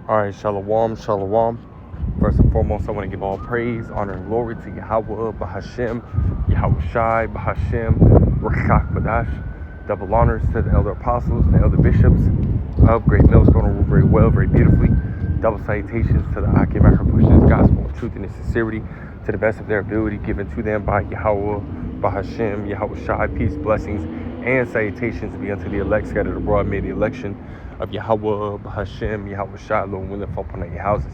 All right, shalom, shalom. First and foremost, I want to give all praise, honor, and glory to Yahweh, Bahashem, Yahweh Shai, Bahashem, Rakak Badash. Double honors to the elder apostles and the elder bishops of Great Millstone, who rule very well, very beautifully. Double salutations to the Akim Akar pushing his gospel in truth and in sincerity to the best of their ability, given to them by Yahweh, Bahashem, Yahweh Shai. Peace, blessings, and salutations be unto the elect scattered abroad. May the election of Yahweh, Bahashem, Yahweh Shai, Lord willing, fall upon your houses.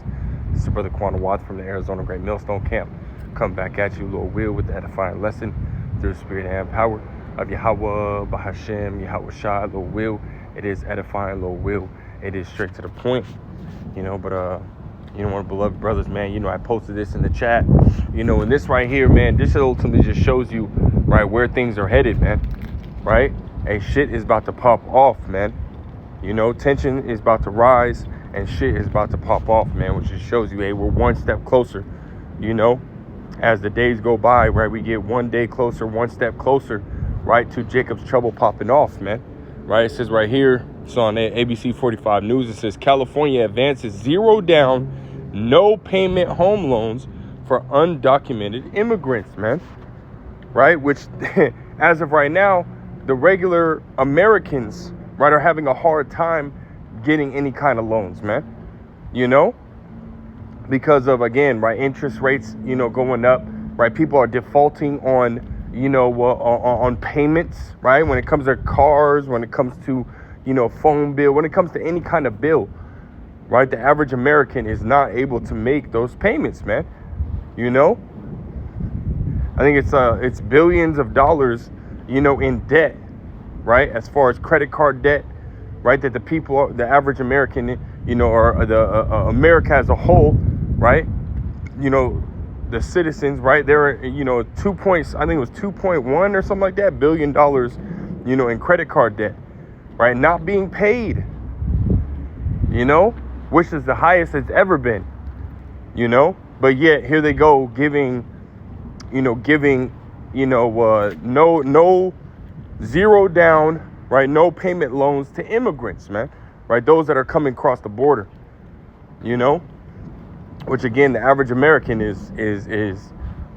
This is Brother Quan Watts from the Arizona Great Millstone Camp. Come back at you, Lord will, with the edifying lesson through the spirit and power of Yahweh, Bahashem, Yahweh Shai, Lord will. It is edifying, Lord will. It is straight to the point, but my beloved brothers, man, I posted this in the chat, and this right here, man, this ultimately just shows you, right, where things are headed, man, right? Hey, shit is about to pop off, man. Tension is about to rise and shit is about to pop off, man, which just shows you, hey, we're one step closer, as the days go by, right? We get one day closer, one step closer, right, to Jacob's trouble popping off, man, right? It says right here, it's on ABC 45 News, it says California advances zero down, no payment home loans for undocumented immigrants, man, right? Which, as of right now, the regular Americans, right, are having a hard time getting any kind of loans, man, because of, again, right, interest rates, going up, right? People are defaulting on, on payments, right? When it comes to cars, when it comes to, phone bill, when it comes to any kind of bill, right? The average American is not able to make those payments, man, I think it's billions of dollars, in debt, right? As far as credit card debt, right? That the average American, or America as a whole, right? The citizens, right? They're, I think it was 2.1 or something like that, $billion, in credit card debt, right? Not being paid, which is the highest it's ever been, but yet here they go giving, no zero down, right? No payment loans to immigrants, man, right? Those that are coming across the border, which again, the average American is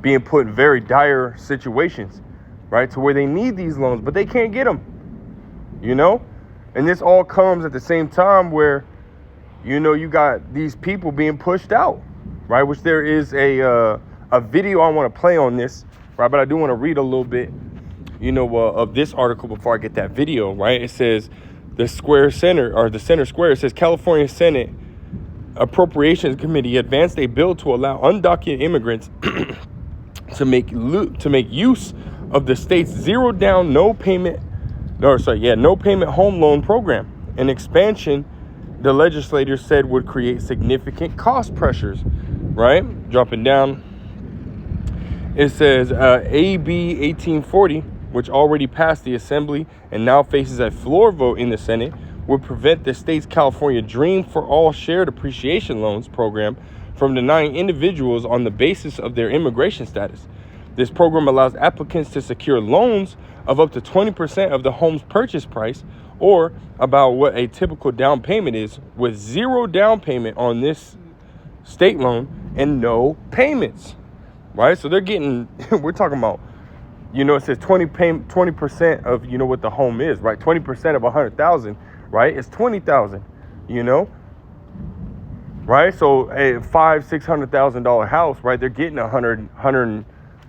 being put in very dire situations, right? To where they need these loans, but they can't get them, and this all comes at the same time where, you got these people being pushed out, right? Which there is a video I want to play on this, right? But I do want to read a little bit, of this article before I get that video, right? It says the Center Square, it says California Senate Appropriations Committee advanced a bill to allow undocumented immigrants to make use of the state's zero down, no payment home loan program. An expansion the legislators said would create significant cost pressures, right? Dropping down, it says AB 1840, which already passed the Assembly and now faces a floor vote in the Senate, would prevent the state's California Dream for All Shared Appreciation Loans program from denying individuals on the basis of their immigration status. This program allows applicants to secure loans of up to 20% of the home's purchase price, or about what a typical down payment is, with zero down payment on this state loan and no payments, right? So they're getting, we're talking about, it says 20% of, what the home is, right? 20% of 100,000, right? It's 20,000, right? So a $500,000-$600,000 house, right? They're getting a $100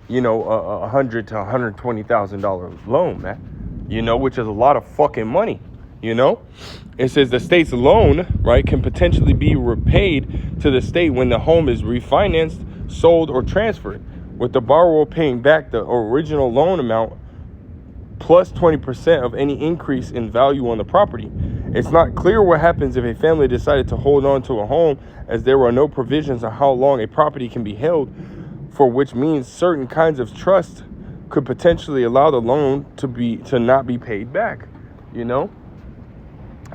to $120,000 loan, man, which is a lot of fucking money, It says the state's loan, right, can potentially be repaid to the state when the home is refinanced, sold, or transferred, with the borrower paying back the original loan amount plus 20% of any increase in value on the property. It's not clear what happens if a family decided to hold on to a home, as there are no provisions on how long a property can be held, for which means certain kinds of trust could potentially allow the loan to not be paid back,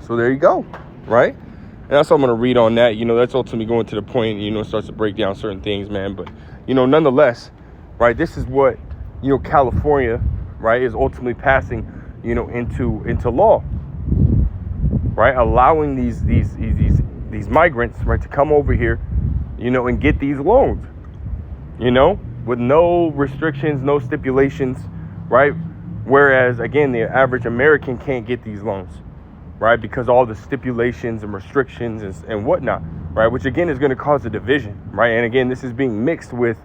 So there you go, right? And that's what I'm going to read on that. That's ultimately going to the point, starts to break down certain things, man. But, nonetheless, right, this is what, California, right, is ultimately passing, into law, right? Allowing these these migrants, right, to come over here, you know, and get these loans, you know, with no restrictions, no stipulations, right? Whereas, again, the average American can't get these loans, right? Because all the stipulations and restrictions and whatnot, right? Which, again, is going to cause a division, right? And, again, this is being mixed with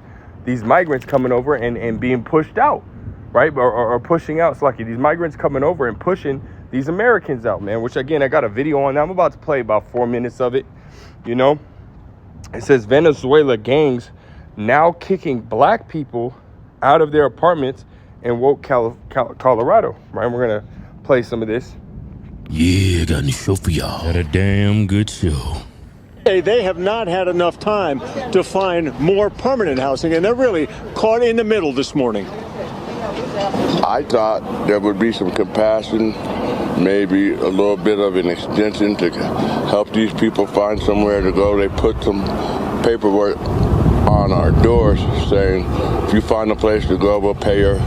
these migrants coming over and being pushed out, right? Or pushing out, it's like these migrants coming over and pushing these Americans out, man, which, again, I got a video on that. I'm about to play about 4 minutes of it, you know. It says Venezuela gangs now kicking black people out of their apartments in woke Colorado, right? We're going to play some of this. Yeah, got a new show for y'all. Got a damn good show. They have not had enough time to find more permanent housing, and they're really caught in the middle this morning. I thought there would be some compassion, maybe a little bit of an extension to help these people find somewhere to go. They put some paperwork on our doors saying, if you find a place to go, we'll pay your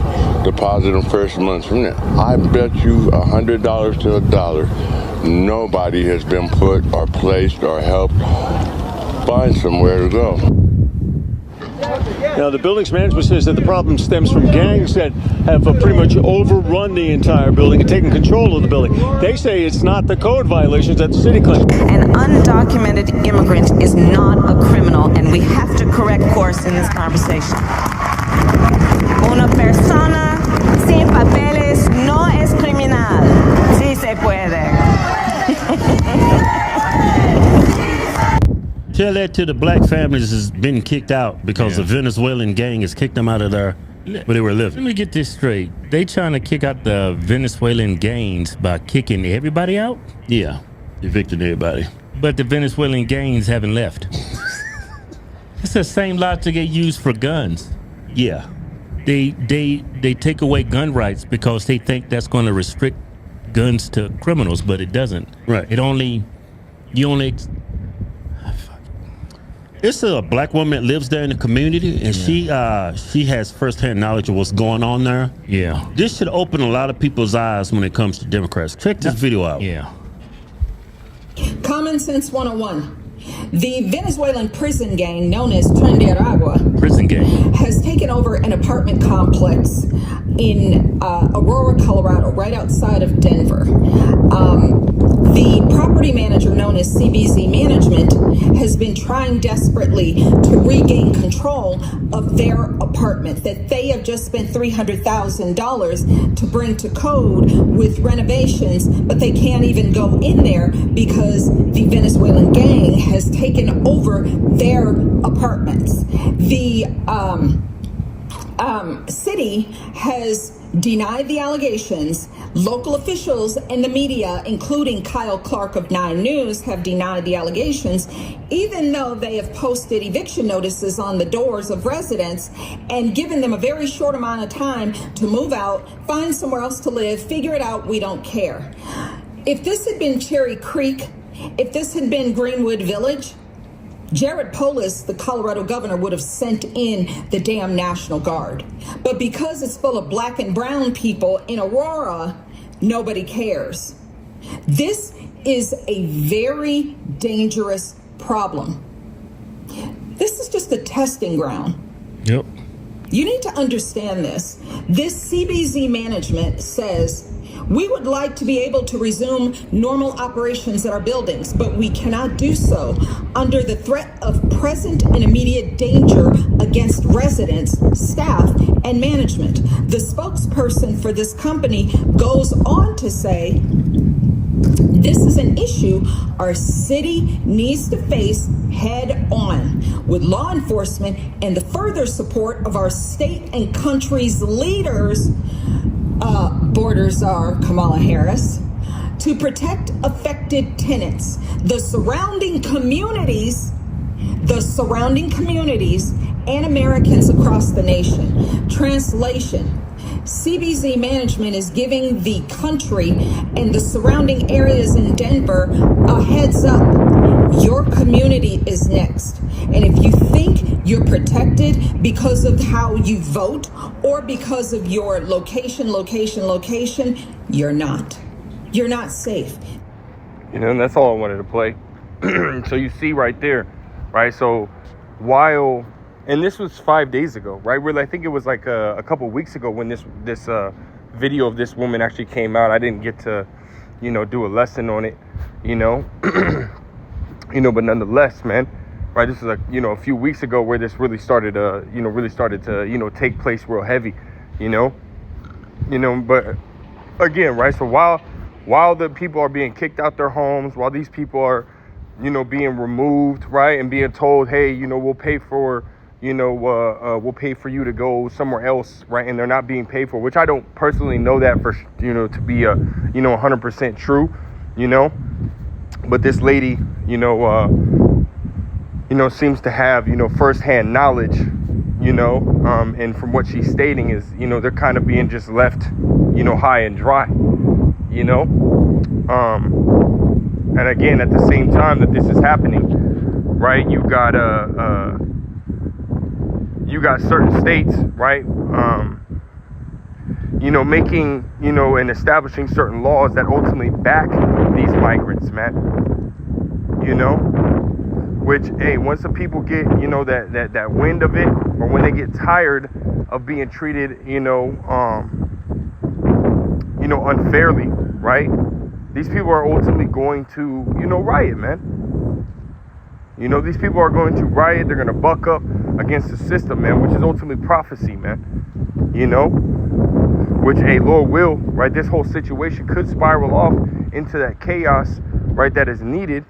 deposit in first month's rent. I bet you $100 to $1, nobody has been put or placed or helped find somewhere to go. Now, the building's management says that the problem stems from gangs that have pretty much overrun the entire building and taken control of the building. They say it's not the code violations that the city claims. An undocumented immigrant is not a criminal, and we have to correct course in this conversation. Una persona sin papeles no es criminal. Sí se puede. Tell that to the black families has been kicked out because the Venezuelan gang has kicked them out of there where they were living. Let me get this straight. They trying to kick out the Venezuelan gangs by kicking everybody out? Yeah, evicting everybody. But the Venezuelan gangs haven't left. It's the same logic they use for guns. Yeah. They take away gun rights because they think that's going to restrict guns to criminals, but it doesn't. Right. It's a black woman that lives there in the community, and she has firsthand knowledge of what's going on there. Yeah. This should open a lot of people's eyes when it comes to Democrats. Check this video out. Yeah. Common Sense 101. The Venezuelan prison gang known as Tren de Aragua has taken over an apartment complex in Aurora, Colorado, right outside of Denver. The property manager known as CBZ Management has been trying desperately to regain control of their apartment that they have just spent $300,000 to bring to code with renovations, but they can't even go in there because the Venezuelan gang has taken over their apartments. The city has denied the allegations. Local officials and the media, including Kyle Clark of 9 News, have denied the allegations, even though they have posted eviction notices on the doors of residents and given them a very short amount of time to move out, find somewhere else to live, figure it out, we don't care. If this had been Cherry Creek, if this had been Greenwood Village, Jared Polis, the Colorado governor, would have sent in the damn National Guard. But because it's full of black and brown people in Aurora, nobody cares. This is a very dangerous problem. This is just a testing ground. Yep. You need to understand this. This CBZ management says, we would like to be able to resume normal operations at our buildings, but we cannot do so under the threat of present and immediate danger against residents, staff, and management. The spokesperson for this company goes on to say, this is an issue our city needs to face head on with law enforcement and the further support of our state and country's leaders, border czar Kamala Harris, to protect affected tenants, the surrounding communities, and Americans across the nation. Translation: CBZ Management is giving the country and the surrounding areas in Denver a heads up. Your community is next. And if you think you're protected because of how you vote or because of your location, you're not. You're not safe. You know, and that's all I wanted to play. So you see right there, right? So while, and this was 5 days ago, right? Really, I think it was like a couple weeks ago when this video of this woman actually came out. I didn't get to, do a lesson on it, but nonetheless, man, right? This is a few weeks ago where this really started to take place real heavy, but again, right? So while the people are being kicked out their homes, while these people are, being removed, right, and being told, hey, we'll pay for, we'll pay for you to go somewhere else, right, and they're not being paid for, which I don't personally know that for, to be 100% true, but this lady, seems to have, firsthand knowledge, and from what she's stating is, they're kind of being just left, high and dry, and again, at the same time that this is happening, right, you got certain states, right, making, and establishing certain laws that ultimately back these migrants, man, which, hey, once the people get, that wind of it, or when they get tired of being treated, unfairly, right, these people are ultimately going to, riot, man. These people are going to riot. They're going to buck up against the system, man, which is ultimately prophecy, man. Which, hey, Lord will, right, this whole situation could spiral off into that chaos, right, that is needed,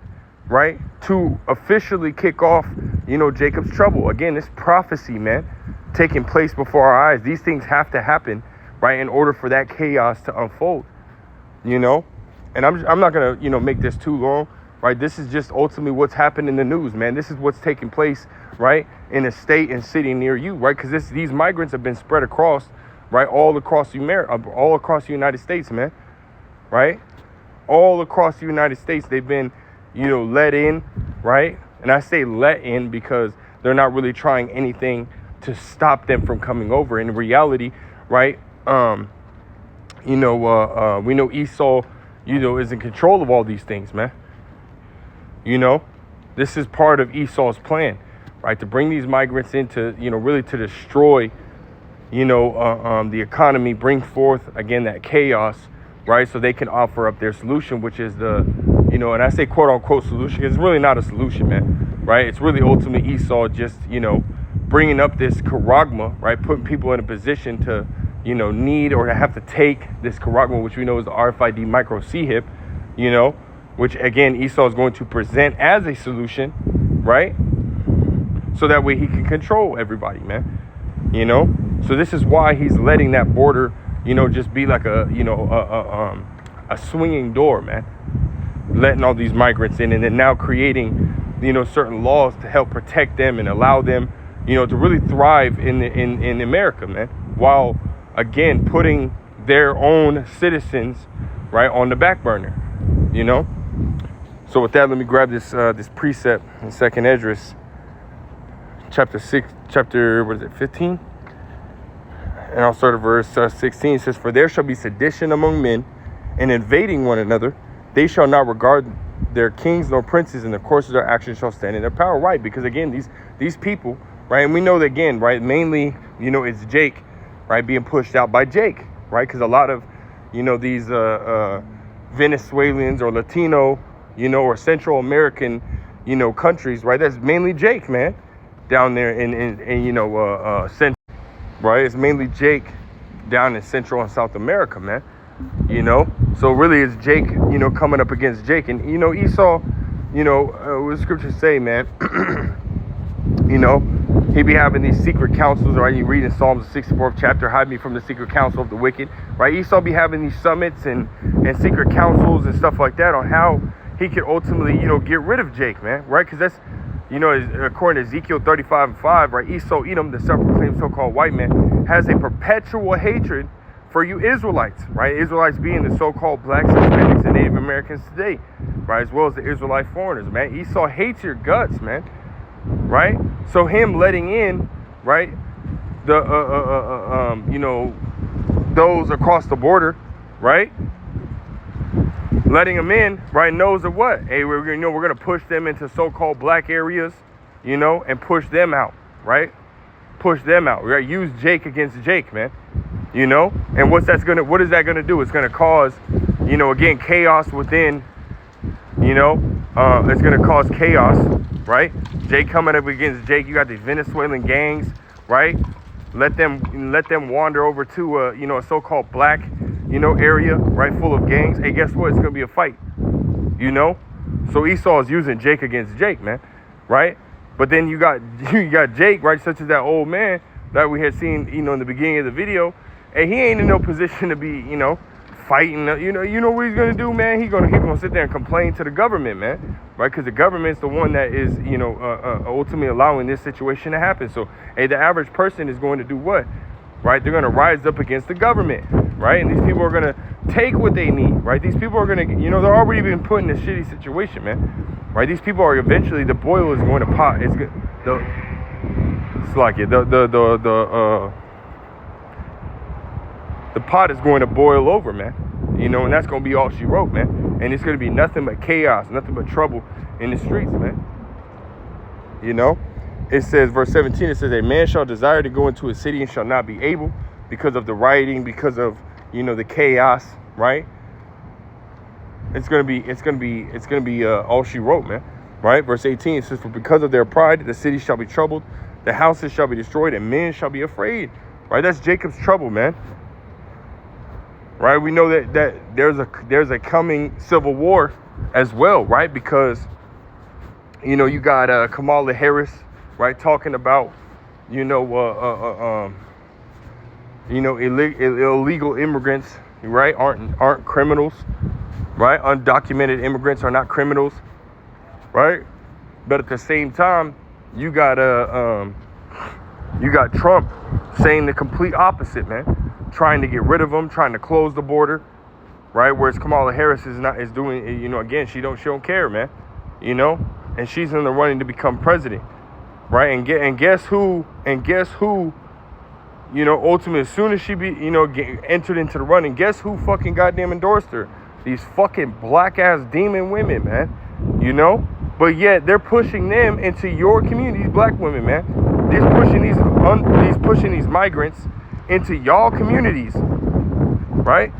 right, to officially kick off, Jacob's trouble. Again, this prophecy, man, taking place before our eyes. These things have to happen, right, in order for that chaos to unfold, And I'm not going to, make this too long, right? This is just ultimately what's happened in the news, man. This is what's taking place, right, in a state and city near you, right? Because these migrants have been spread across, right, all across the United States, man, right? All across the United States, they've been, let in, right? And I say let in because they're not really trying anything to stop them from coming over. In reality, right, we know Esau, is in control of all these things, man. This is part of Esau's plan, right? To bring these migrants into, really to destroy, the economy, bring forth, again, that chaos, right? So they can offer up their solution, which is the, and I say quote unquote solution, because it's really not a solution, man, right? It's really ultimately Esau just, bringing up this charagma, right? Putting people in a position to, need or to have to take this charagma, which we know is the RFID micro C-HIP, which again, Esau is going to present as a solution, right? So that way he can control everybody, man, So this is why he's letting that border, just be like a swinging door, man, letting all these migrants in, and then now creating, certain laws to help protect them and allow them, to really thrive in America, man, while again putting their own citizens, right, on the back burner, So with that, let me grab this precept in 2nd Esdras, chapter 15, and I'll start at verse 16. It says, "For there shall be sedition among men, and invading one another. They shall not regard their kings nor princes, and the course of their actions shall stand in their power." Right, because again, these people, right, and we know that again, right, mainly, it's Jake, right, being pushed out by Jake, right, because a lot of, these Venezuelans or Latino, or Central American, countries, right, that's mainly Jake, man, down there in Central, right, it's mainly Jake down in Central and South America, man, so really it's Jake, coming up against Jake, and, Esau, what the scriptures say, man, he be having these secret councils, right? You read in Psalms, the 64th chapter, hide me from the secret council of the wicked, right? Esau be having these summits and secret councils and stuff like that on how he could ultimately, get rid of Jake, man, right? Because that's, according to Ezekiel 35:5, right? Esau, Edom, the self-proclaimed so-called white man, has a perpetual hatred for you Israelites, right? Israelites being the so-called blacks, Hispanics, and Native Americans today, right? As well as the Israelite foreigners, man. Esau hates your guts, man. Right, so him letting in, right, the those across the border, right, letting them in, right, knows of what? Hey, we're going to push them into so-called black areas, you know, and push them out, right? Push them out. Right? Use Jake against Jake, man. You know? And what is that going to do? It's going to cause, you know, again, chaos within, you know, it's going to cause chaos, right? Jake coming up against Jake. You got these Venezuelan gangs, right? Let them wander over to, you know, a so-called black, you know, area, right, full of gangs. Hey, guess what? It's going to be a fight, you know? So Esau is using Jake against Jake, man, right? But then you got Jake, right, such as that old man that we had seen, you know, in the beginning of the video. And he ain't in no position to be, you know, fighting. You know what he's gonna do, man? He's gonna sit there and complain to the government, man, right? Because the government's the one that is, you know, ultimately allowing this situation to happen. So, hey, the average person is going to do what, right? They're gonna rise up against the government, right? And these people are gonna take what they need, right? These people are gonna, you know, they're already been put in a shitty situation, man, right? These people are eventually, the boil is going to pop. It's like it, the pot is going to boil over, man. You know, and that's going to be all she wrote, man. And it's going to be nothing but chaos, nothing but trouble in the streets, man. You know, it says, verse 17, it says, a man shall desire to go into a city and shall not be able because of the rioting, because of, you know, the chaos, right? It's going to be all she wrote, man. Right? Verse 18, it says, for because of their pride, the city shall be troubled, the houses shall be destroyed, and men shall be afraid. Right? That's Jacob's trouble, man. Right? We know that there's a coming civil war as well, right? Because, you know, you got Kamala Harris, right, talking about, illegal immigrants, right, aren't criminals, right? Undocumented immigrants are not criminals, right? But at the same time, you got Trump saying the complete opposite, man. Trying to get rid of them, trying to close the border, right? Whereas Kamala Harris is doing, you know, again, she don't care, man, you know, and she's in the running to become president, right? And guess who, you know, ultimately, as soon as she entered into the running, guess who fucking goddamn endorsed her? These fucking black ass demon women, man, you know. But yet they're pushing them into your community, these black women, man. These pushing these migrants into y'all communities, right?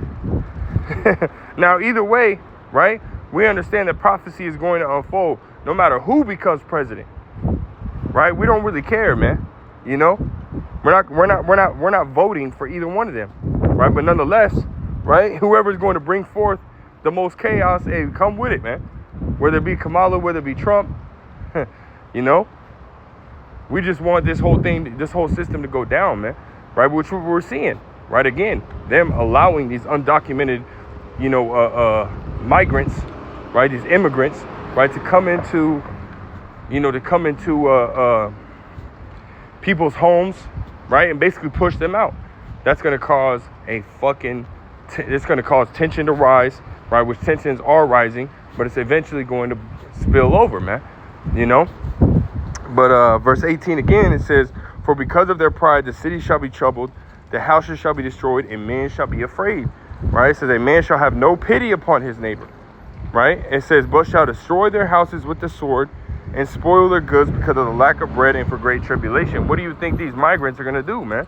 Now, either way, right, we understand that prophecy is going to unfold no matter who becomes president, right? We don't really care, man. You know, we're not voting for either one of them, right? But nonetheless, right, whoever's going to bring forth the most chaos, hey, come with it, man. Whether it be Kamala, whether it be Trump, you know, we just want this whole system to go down, man. Right, which we're seeing, right? Again, them allowing these undocumented, you know, migrants, right? These immigrants, right, to come into people's homes, right, and basically push them out. That's going to cause it's going to cause tension to rise, right? Which tensions are rising, but it's eventually going to spill over, man. You know. But verse 18 again, it says, for because of their pride, the city shall be troubled, the houses shall be destroyed, and men shall be afraid. Right? It says, a man shall have no pity upon his neighbor. Right? It says, but shall destroy their houses with the sword and spoil their goods because of the lack of bread and for great tribulation. What do you think these migrants are going to do, man?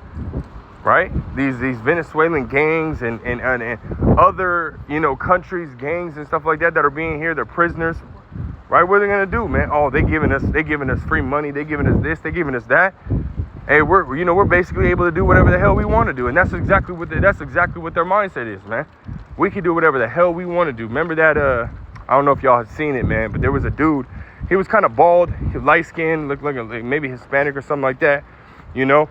Right? These Venezuelan gangs and other, you know, countries, gangs and stuff like that are being here, they're prisoners. Right? What are they going to do, man? Oh, they giving us free money. They giving us this. They giving us that. Hey, we're basically able to do whatever the hell we want to do, and that's exactly what their mindset is, man. We can do whatever the hell we want to do. Remember that? I don't know if y'all have seen it, man, but there was a dude. He was kind of bald, light skinned, looked like maybe Hispanic or something like that. You know,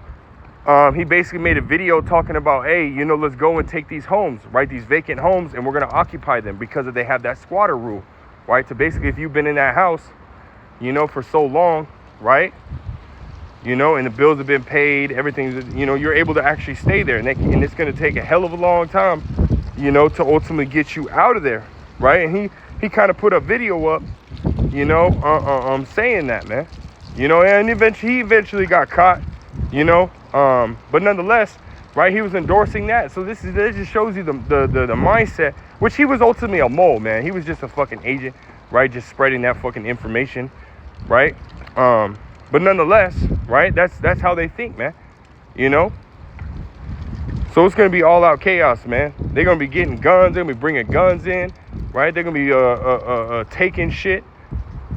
he basically made a video talking about, hey, you know, let's go and take these homes, right? These vacant homes, and we're gonna occupy them because they have that squatter rule, right? So basically, if you've been in that house, you know, for so long, right? You know, and the bills have been paid, everything's, you know, you're able to actually stay there. And it's going to take a hell of a long time, you know, to ultimately get you out of there, right? And he kind of put a video up, you know, saying that, man. You know, and he eventually got caught, you know. But nonetheless, right? He was endorsing that. So this just shows you the mindset, which he was ultimately a mole, man. He was just a fucking agent, right? Just spreading that fucking information, right? But nonetheless, right? That's how they think, man. You know? So it's going to be all out chaos, man. They're going to be getting guns. They're going to be bringing guns in, right? They're going to be taking shit,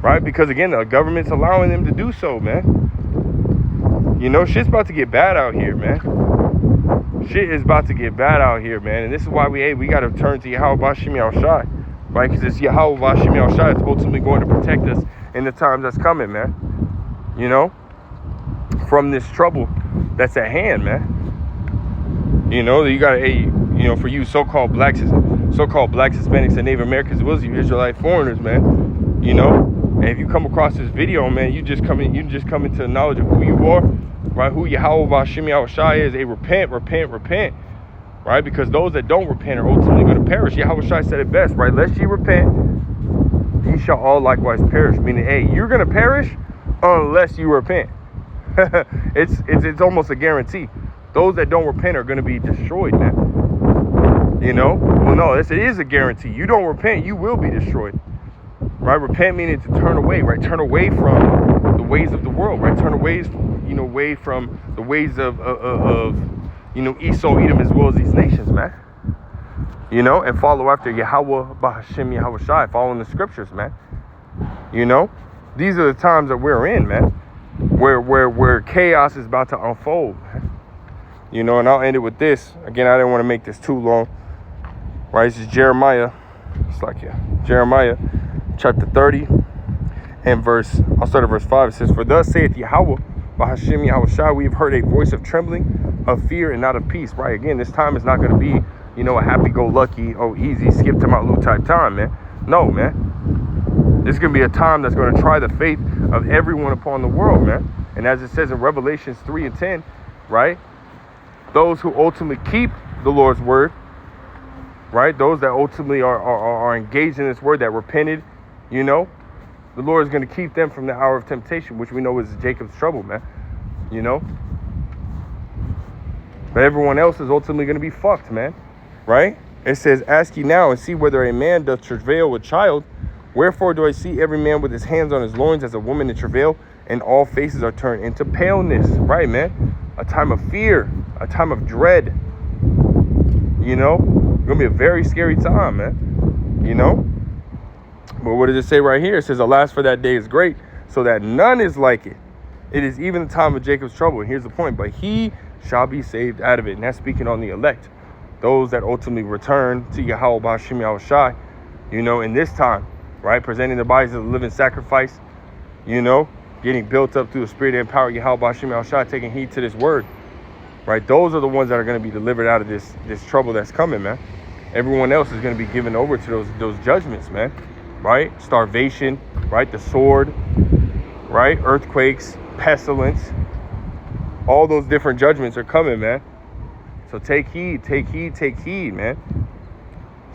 right? Because, again, the government's allowing them to do so, man. You know, shit's about to get bad out here, man. Shit is about to get bad out here, man. And this is why we got to turn to Yahweh Bashim Yahushai, right? Because it's Yahweh Bashim Yahushai that's ultimately going to protect us in the times that's coming, man. You know? From this trouble that's at hand, man. You know, you got for you so-called blacks, Hispanics, and Native Americans, as well as you Israelite foreigners, man. You know, and if you come across this video, man, you just come into the knowledge of who you are, right? Who Yahweh Bashim Yahushai is. Repent, right? Because those that don't repent are ultimately going to perish. Yahweh Shai said it best, right? Lest ye repent, ye shall all likewise perish. Meaning, hey, you're going to perish unless you repent. It's almost a guarantee. Those that don't repent are going to be destroyed, man. You know? Well, no, it is a guarantee. You don't repent, you will be destroyed. Right? Repent meaning to turn away, right? Turn away from the ways of the world, right? Turn away, away from the ways of Esau, Edom, as well as these nations, man. You know? And follow after Yahweh B'Hashem Yahushai, following the scriptures, man. You know? These are the times that we're in, man. Where chaos is about to unfold, man. You know, and I'll end it with this. Again, I didn't want to make this too long. Right, this is Jeremiah. Jeremiah chapter 30 and I'll start at verse 5. It says, for thus saith Yahweh, B'Hashem Yahushai, we have heard a voice of trembling, of fear, and not of peace. Right, again, this time is not going to be, a happy-go-lucky, easy, skip to my Lou type time, man. No, man. This is going to be a time that's going to try the faith of everyone upon the world, man. And as it says in Revelations 3 and 10, right? Those who ultimately keep the Lord's word, right? Those that ultimately are engaged in this word, that repented, the Lord is going to keep them from the hour of temptation, which we know is Jacob's trouble, man. But everyone else is ultimately going to be fucked, man. Right? It says, ask ye now and see whether a man doth travail with child. Wherefore do I see every man with his hands on his loins as a woman in travail, and all faces are turned into paleness. Right, man? A time of fear, a time of dread. It's gonna be a very scary time, man. But what does it say right here? It says, alas, for that day is great, so that none is like it. It is even the time of Jacob's trouble. And here's the point, but he shall be saved out of it. And that's speaking on the elect, those that ultimately return to Yahweh B'Hashem Yahushai, in this time, right? Presenting their bodies as a living sacrifice, getting built up through the spirit and power of Yahweh B'Hashem Yahushai, taking heed to this word, right? Those are the ones that are going to be delivered out of this trouble that's coming, man. Everyone else is going to be given over to those judgments, man, right? Starvation, right? The sword, right? Earthquakes, pestilence, all those different judgments are coming, man. So take heed, man.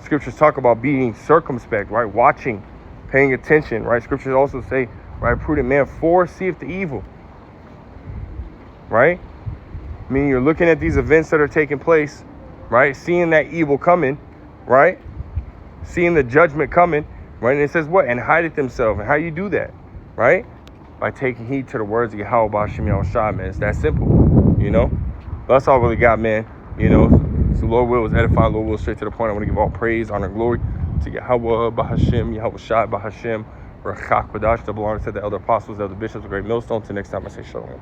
Scriptures talk about being circumspect, right? Watching, paying attention, right? Scriptures also say, right, prudent man foreseeth the evil, right? I mean, you're looking at these events that are taking place, right? Seeing that evil coming, right? Seeing the judgment coming, right? And it says what? And hideth himself. And how you do that, right? By taking heed to the words of Yahweh B'Hashem Yahushai, man. It's that simple, That's all we got, man. So Lord will was edifying, Lord will straight to the point. I want to give all praise, honor, and glory to Yahweh B'Hashem, Yahushai B'Hashem, Rachak B'Dash, double honor to the elder apostles, elder bishops, the great millstone. Till next time, I say shalom.